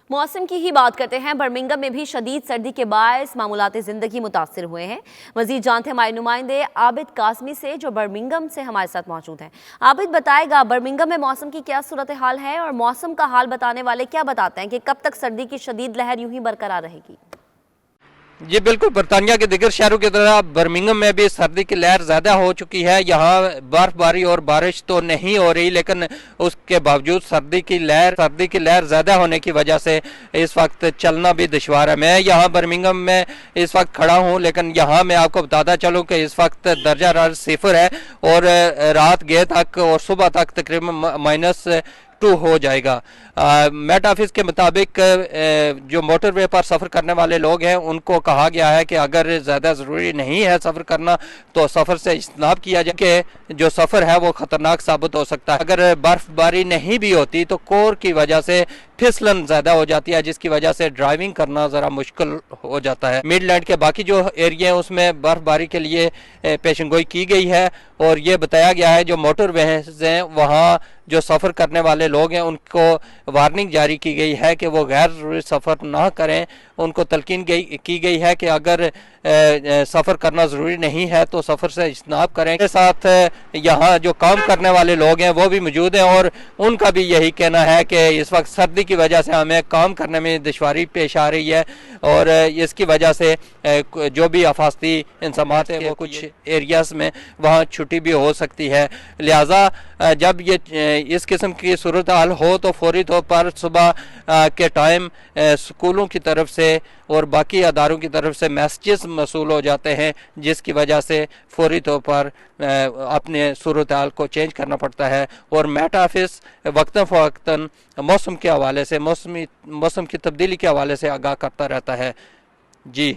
موسم کی ہی بات کرتے ہیں۔ برمنگھم میں بھی شدید سردی کے باعث معمولات زندگی متاثر ہوئے ہیں۔ مزید جانتے ہیں ہمارے نمائندے عابد قاسمی سے جو برمنگھم سے ہمارے ساتھ موجود ہیں۔ عابد بتائے گا برمنگھم میں موسم کی کیا صورتحال ہے اور موسم کا حال بتانے والے کیا بتاتے ہیں کہ کب تک سردی کی شدید لہر یوں ہی برقرار رہے گی؟ جی بالکل، برطانیہ کے دیگر شہروں کی طرح برمنگھم میں بھی سردی کی لہر زیادہ ہو چکی ہے۔ یہاں برف باری اور بارش تو نہیں ہو رہی، لیکن اس کے باوجود سردی کی لہر زیادہ ہونے کی وجہ سے اس وقت چلنا بھی دشوار ہے۔ میں یہاں برمنگھم میں اس وقت کھڑا ہوں، لیکن یہاں میں آپ کو بتاتا چلوں کہ اس وقت درجہ حرارت 0 ہے اور رات گئے تک اور صبح تک تقریباً -2 ہو جائے گا۔ میٹ آفس کے مطابق جو موٹر وے پر سفر کرنے والے لوگ ہیں ان کو کہا گیا ہے کہ اگر زیادہ ضروری نہیں ہے سفر کرنا تو سفر سے اجتناب کیا جائے، کہ جو سفر ہے وہ خطرناک ثابت ہو سکتا ہے۔ اگر برف باری نہیں بھی ہوتی تو کور کی وجہ سے پھسلن زیادہ ہو جاتی ہے، جس کی وجہ سے ڈرائیونگ کرنا ذرا مشکل ہو جاتا ہے۔ میڈ لینڈ کے باقی جو ایریا ہیں اس میں برف باری کے لیے پیشن گوئی کی گئی ہے اور یہ بتایا گیا ہے جو موٹر ویز ہیں وہاں جو سفر کرنے والے لوگ ہیں ان کو وارننگ جاری کی گئی ہے کہ وہ غیر ضروری سفر نہ کریں۔ ان کو تلقین کی گئی ہے کہ اگر سفر کرنا ضروری نہیں ہے تو سفر سے اجتناب کریں۔ کے ساتھ یہاں جو کام کرنے والے لوگ ہیں وہ بھی موجود ہیں اور ان کا بھی یہی کہنا ہے کہ اس وقت سردی کی وجہ سے ہمیں کام کرنے میں دشواری پیش آ رہی ہے اور اس کی وجہ سے جو بھی حفاظتی انتظامات ہیں وہ کچھ ایریاز میں وہاں چھٹی بھی ہو سکتی ہے۔ لہٰذا جب یہ اس قسم کی صورتحال ہو تو فوری طور پر صبح کے ٹائم اسکولوں کی طرف سے اور باقی اداروں کی طرف سے میسیجز موصول ہو جاتے ہیں، جس کی وجہ سے فوری طور پر اپنے صورتحال کو چینج کرنا پڑتا ہے اور میٹ آفس وقتاً فوقتاً موسم کے حوالے سے موسم کی تبدیلی کے حوالے سے آگاہ کرتا رہتا ہے۔ جی